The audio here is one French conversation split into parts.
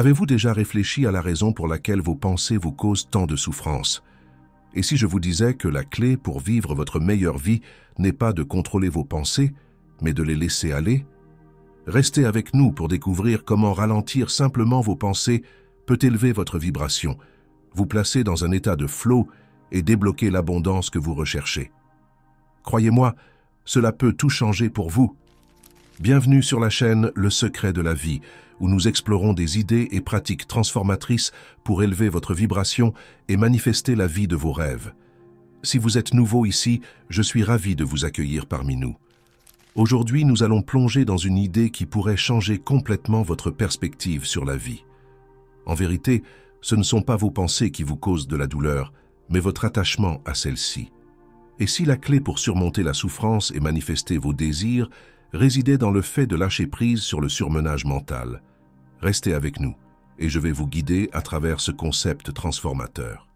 Avez-vous déjà réfléchi à la raison pour laquelle vos pensées vous causent tant de souffrance? Et si je vous disais que la clé pour vivre votre meilleure vie n'est pas de contrôler vos pensées, mais de les laisser aller? Restez avec nous pour découvrir comment ralentir simplement vos pensées peut élever votre vibration, vous placer dans un état de flow et débloquer l'abondance que vous recherchez. Croyez-moi, cela peut tout changer pour vous. Bienvenue sur la chaîne Le Secret de la Vie, où nous explorons des idées et pratiques transformatrices pour élever votre vibration et manifester la vie de vos rêves. Si vous êtes nouveau ici, je suis ravi de vous accueillir parmi nous. Aujourd'hui, nous allons plonger dans une idée qui pourrait changer complètement votre perspective sur la vie. En vérité, ce ne sont pas vos pensées qui vous causent de la douleur, mais votre attachement à celle-ci. Et si la clé pour surmonter la souffrance et manifester vos désirs résidait dans le fait de lâcher prise sur le surmenage mental? Restez avec nous, et je vais vous guider à travers ce concept transformateur.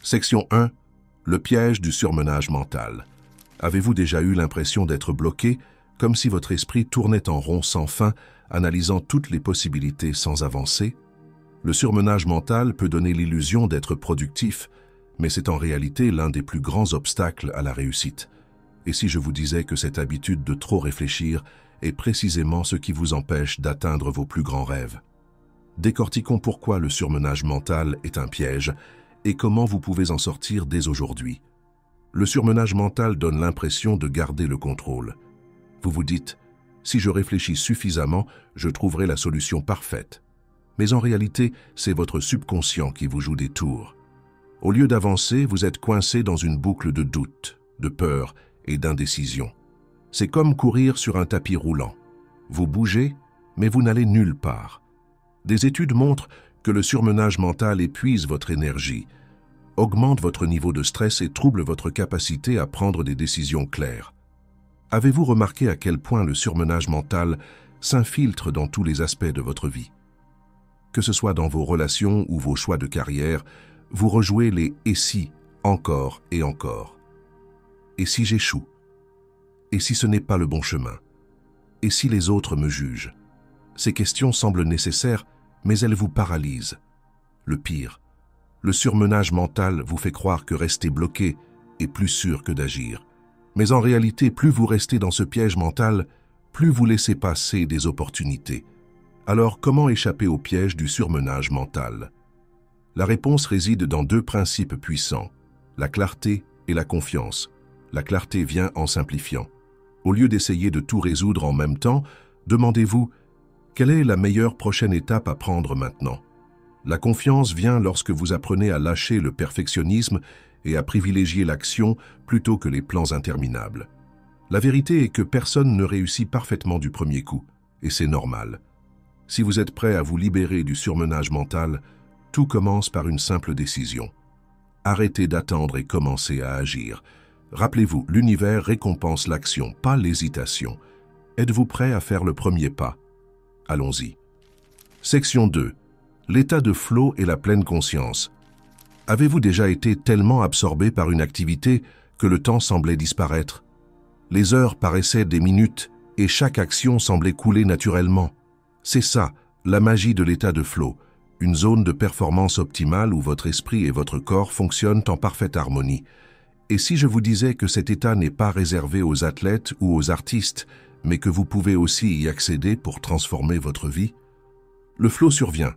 Section 1. Le piège du surmenage mental. Avez-vous déjà eu l'impression d'être bloqué, comme si votre esprit tournait en rond sans fin, analysant toutes les possibilités sans avancer? Le surmenage mental peut donner l'illusion d'être productif, mais c'est en réalité l'un des plus grands obstacles à la réussite. Et si je vous disais que cette habitude de trop réfléchir est précisément ce qui vous empêche d'atteindre vos plus grands rêves? Décortiquons pourquoi le surmenage mental est un piège et comment vous pouvez en sortir dès aujourd'hui. Le surmenage mental donne l'impression de garder le contrôle. Vous vous dites, si je réfléchis suffisamment, je trouverai la solution parfaite. Mais en réalité, c'est votre subconscient qui vous joue des tours. Au lieu d'avancer, vous êtes coincé dans une boucle de doute, de peur et d'indécision. C'est comme courir sur un tapis roulant. Vous bougez, mais vous n'allez nulle part. Des études montrent que le surmenage mental épuise votre énergie, augmente votre niveau de stress et trouble votre capacité à prendre des décisions claires. Avez-vous remarqué à quel point le surmenage mental s'infiltre dans tous les aspects de votre vie? Que ce soit dans vos relations ou vos choix de carrière, vous rejouez les « et si » encore et encore. Et si j'échoue? Et si ce n'est pas le bon chemin? Et si les autres me jugent? Ces questions semblent nécessaires, mais elles vous paralysent. Le pire, le surmenage mental vous fait croire que rester bloqué est plus sûr que d'agir. Mais en réalité, plus vous restez dans ce piège mental, plus vous laissez passer des opportunités. Alors, comment échapper au piège du surmenage mental? La réponse réside dans deux principes puissants, la clarté et la confiance. La clarté vient en simplifiant. Au lieu d'essayer de tout résoudre en même temps, demandez-vous « Quelle est la meilleure prochaine étape à prendre maintenant ?» La confiance vient lorsque vous apprenez à lâcher le perfectionnisme et à privilégier l'action plutôt que les plans interminables. La vérité est que personne ne réussit parfaitement du premier coup, et c'est normal. Si vous êtes prêt à vous libérer du surmenage mental, tout commence par une simple décision. Arrêtez d'attendre et commencez à agir. Rappelez-vous, l'univers récompense l'action, pas l'hésitation. Êtes-vous prêt à faire le premier pas? Allons-y. Section 2. L'état de flow et la pleine conscience. Avez-vous déjà été tellement absorbé par une activité que le temps semblait disparaître? Les heures paraissaient des minutes et chaque action semblait couler naturellement. C'est ça, la magie de l'état de flow, une zone de performance optimale où votre esprit et votre corps fonctionnent en parfaite harmonie. Et si je vous disais que cet état n'est pas réservé aux athlètes ou aux artistes, mais que vous pouvez aussi y accéder pour transformer votre vie? Le flow survient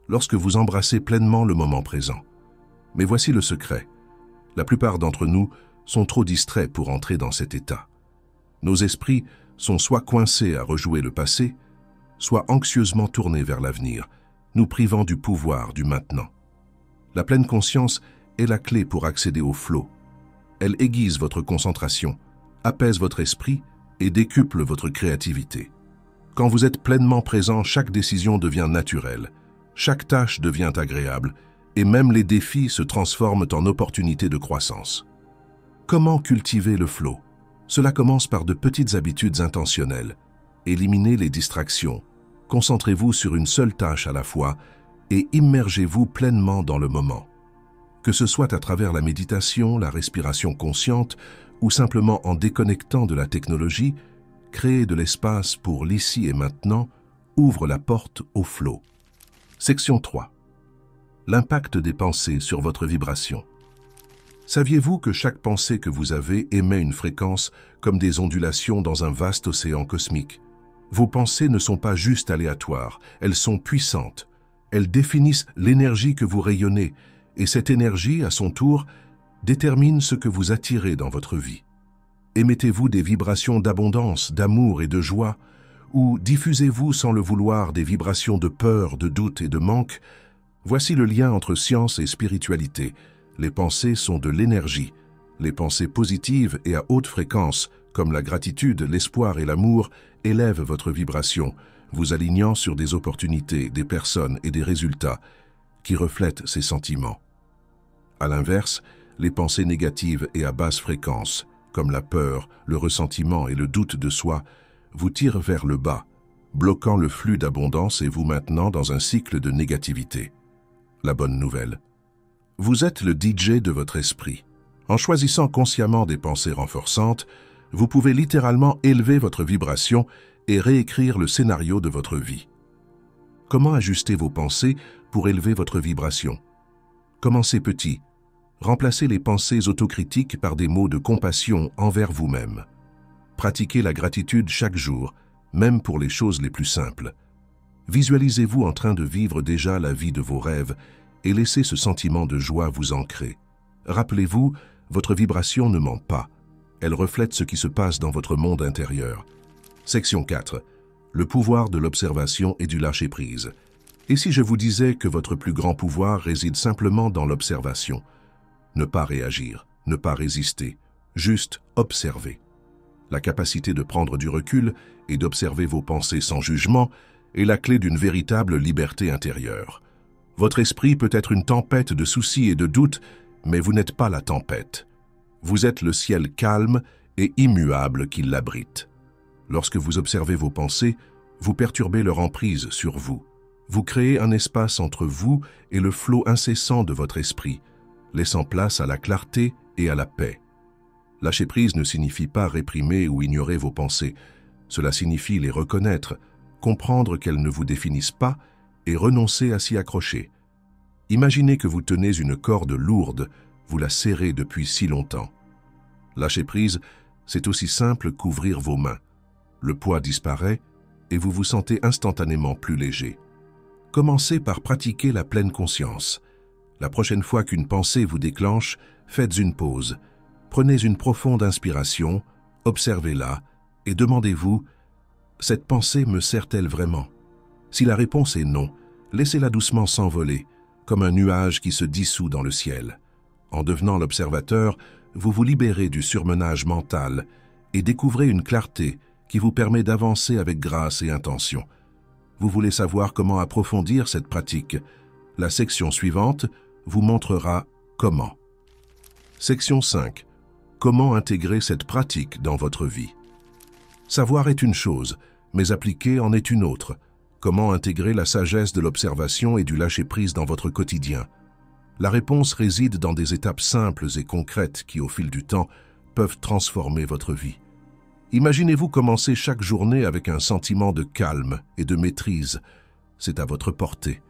lorsque vous embrassez pleinement le moment présent. Mais voici le secret. La plupart d'entre nous sont trop distraits pour entrer dans cet état. Nos esprits sont soit coincés à rejouer le passé, soit anxieusement tournés vers l'avenir, nous privant du pouvoir du maintenant. La pleine conscience est la clé pour accéder au flow. Elle aiguise votre concentration, apaise votre esprit et décuple votre créativité. Quand vous êtes pleinement présent, chaque décision devient naturelle, chaque tâche devient agréable et même les défis se transforment en opportunités de croissance. Comment cultiver le flow? Cela commence par de petites habitudes intentionnelles. Éliminez les distractions, concentrez-vous sur une seule tâche à la fois et immergez-vous pleinement dans le moment. Que ce soit à travers la méditation, la respiration consciente ou simplement en déconnectant de la technologie, créer de l'espace pour l'ici et maintenant ouvre la porte au flow. Section 3. L'impact des pensées sur votre vibration. Saviez-vous que chaque pensée que vous avez émet une fréquence comme des ondulations dans un vaste océan cosmique? Vos pensées ne sont pas juste aléatoires, elles sont puissantes. Elles définissent l'énergie que vous rayonnez, et cette énergie, à son tour, détermine ce que vous attirez dans votre vie. Émettez-vous des vibrations d'abondance, d'amour et de joie, ou diffusez-vous sans le vouloir des vibrations de peur, de doute et de manque? Voici le lien entre science et spiritualité. Les pensées sont de l'énergie. Les pensées positives et à haute fréquence, comme la gratitude, l'espoir et l'amour, élèvent votre vibration, vous alignant sur des opportunités, des personnes et des résultats qui reflètent ces sentiments. À l'inverse, les pensées négatives et à basse fréquence, comme la peur, le ressentiment et le doute de soi, vous tirent vers le bas, bloquant le flux d'abondance et vous maintenant dans un cycle de négativité. La bonne nouvelle: vous êtes le DJ de votre esprit. En choisissant consciemment des pensées renforçantes, vous pouvez littéralement élever votre vibration et réécrire le scénario de votre vie. Comment ajuster vos pensées pour élever votre vibration? Commencez petit. Remplacez les pensées autocritiques par des mots de compassion envers vous-même. Pratiquez la gratitude chaque jour, même pour les choses les plus simples. Visualisez-vous en train de vivre déjà la vie de vos rêves et laissez ce sentiment de joie vous ancrer. Rappelez-vous, votre vibration ne ment pas. Elle reflète ce qui se passe dans votre monde intérieur. Section 4. Le pouvoir de l'observation et du lâcher-prise. Et si je vous disais que votre plus grand pouvoir réside simplement dans l'observation? Ne pas réagir, ne pas résister, juste observer. La capacité de prendre du recul et d'observer vos pensées sans jugement est la clé d'une véritable liberté intérieure. Votre esprit peut être une tempête de soucis et de doutes, mais vous n'êtes pas la tempête. Vous êtes le ciel calme et immuable qui l'abrite. Lorsque vous observez vos pensées, vous perturbez leur emprise sur vous. Vous créez un espace entre vous et le flot incessant de votre esprit, laissant place à la clarté et à la paix. Lâcher prise ne signifie pas réprimer ou ignorer vos pensées. Cela signifie les reconnaître, comprendre qu'elles ne vous définissent pas et renoncer à s'y accrocher. Imaginez que vous tenez une corde lourde, vous la serrez depuis si longtemps. Lâcher prise, c'est aussi simple qu'ouvrir vos mains. Le poids disparaît et vous vous sentez instantanément plus léger. Commencez par pratiquer la pleine conscience. La prochaine fois qu'une pensée vous déclenche, faites une pause. Prenez une profonde inspiration, observez-la et demandez-vous: cette pensée me sert-elle vraiment? Si la réponse est non, laissez-la doucement s'envoler, comme un nuage qui se dissout dans le ciel. En devenant l'observateur, vous vous libérez du surmenage mental et découvrez une clarté qui vous permet d'avancer avec grâce et intention. Vous voulez savoir comment approfondir cette pratique? La section suivante vous montrera comment. Section 5. Comment intégrer cette pratique dans votre vie? Savoir est une chose, mais appliquer en est une autre. Comment intégrer la sagesse de l'observation et du lâcher-prise dans votre quotidien? La réponse réside dans des étapes simples et concrètes qui, au fil du temps, peuvent transformer votre vie. Imaginez-vous commencer chaque journée avec un sentiment de calme et de maîtrise. C'est à votre portée.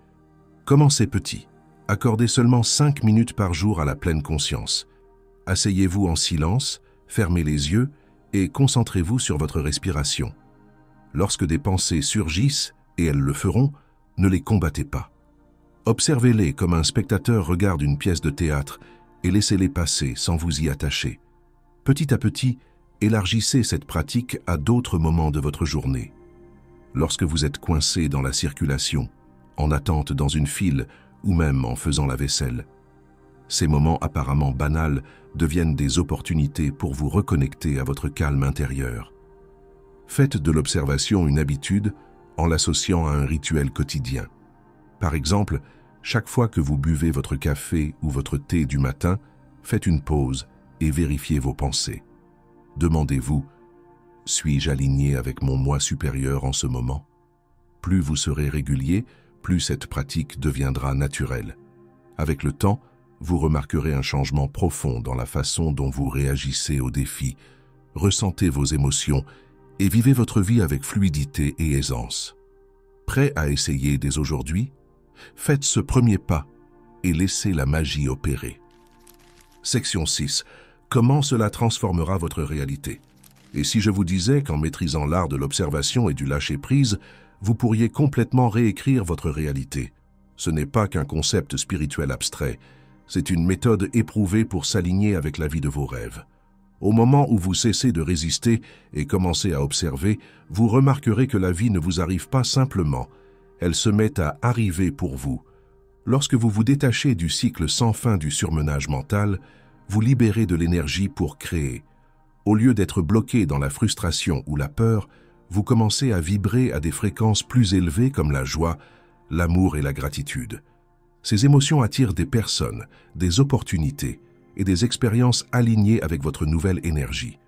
Commencez petit. Accordez seulement 5 minutes par jour à la pleine conscience. Asseyez-vous en silence, fermez les yeux et concentrez-vous sur votre respiration. Lorsque des pensées surgissent, et elles le feront, ne les combattez pas. Observez-les comme un spectateur regarde une pièce de théâtre et laissez-les passer sans vous y attacher. Petit à petit, élargissez cette pratique à d'autres moments de votre journée. Lorsque vous êtes coincé dans la circulation, en attente dans une file ou même en faisant la vaisselle, ces moments apparemment banals deviennent des opportunités pour vous reconnecter à votre calme intérieur. Faites de l'observation une habitude en l'associant à un rituel quotidien. Par exemple, chaque fois que vous buvez votre café ou votre thé du matin, faites une pause et vérifiez vos pensées. Demandez-vous: suis-je aligné avec mon moi supérieur en ce moment? Plus vous serez régulier, plus cette pratique deviendra naturelle. Avec le temps, vous remarquerez un changement profond dans la façon dont vous réagissez aux défis, ressentez vos émotions et vivez votre vie avec fluidité et aisance. Prêt à essayer dès aujourd'hui? Faites ce premier pas et laissez la magie opérer. Section 6. Comment cela transformera votre réalité? Et si je vous disais qu'en maîtrisant l'art de l'observation et du lâcher-prise, vous pourriez complètement réécrire votre réalité? Ce n'est pas qu'un concept spirituel abstrait, c'est une méthode éprouvée pour s'aligner avec la vie de vos rêves. Au moment où vous cessez de résister et commencez à observer, vous remarquerez que la vie ne vous arrive pas simplement, elle se met à arriver pour vous. Lorsque vous vous détachez du cycle sans fin du surmenage mental, vous libérez de l'énergie pour créer. Au lieu d'être bloqué dans la frustration ou la peur, vous commencez à vibrer à des fréquences plus élevées comme la joie, l'amour et la gratitude. Ces émotions attirent des personnes, des opportunités et des expériences alignées avec votre nouvelle énergie.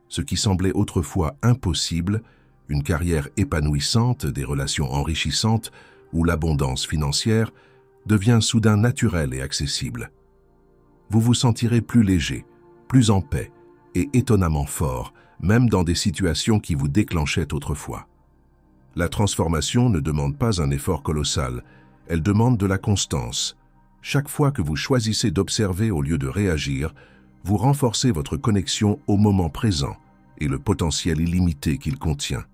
Ce qui semblait autrefois impossible, une carrière épanouissante, des relations enrichissantes ou l'abondance financière, devient soudain naturel et accessible. Vous vous sentirez plus léger, plus en paix et étonnamment fort, même dans des situations qui vous déclenchaient autrefois. La transformation ne demande pas un effort colossal, elle demande de la constance. Chaque fois que vous choisissez d'observer au lieu de réagir, vous renforcez votre connexion au moment présent et le potentiel illimité qu'il contient.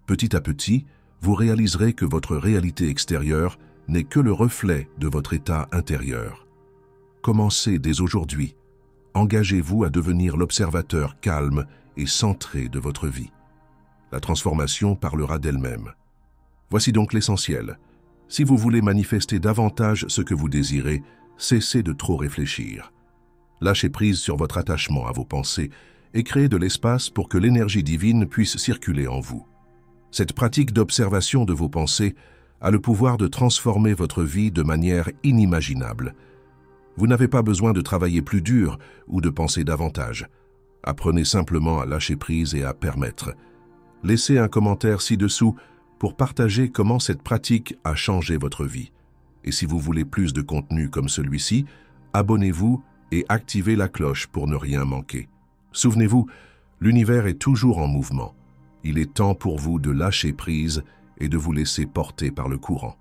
Petit à petit, vous réaliserez que votre réalité extérieure n'est que le reflet de votre état intérieur. Commencez dès aujourd'hui. Engagez-vous à devenir l'observateur calme et centré de votre vie. La transformation parlera d'elle-même. Voici donc l'essentiel. Si vous voulez manifester davantage ce que vous désirez, cessez de trop réfléchir. Lâchez prise sur votre attachement à vos pensées et créez de l'espace pour que l'énergie divine puisse circuler en vous. Cette pratique d'observation de vos pensées a le pouvoir de transformer votre vie de manière inimaginable. Vous n'avez pas besoin de travailler plus dur ou de penser davantage. Apprenez simplement à lâcher prise et à permettre. Laissez un commentaire ci-dessous pour partager comment cette pratique a changé votre vie. Et si vous voulez plus de contenu comme celui-ci, abonnez-vous et activez la cloche pour ne rien manquer. Souvenez-vous, l'univers est toujours en mouvement. Il est temps pour vous de lâcher prise et de vous laisser porter par le courant.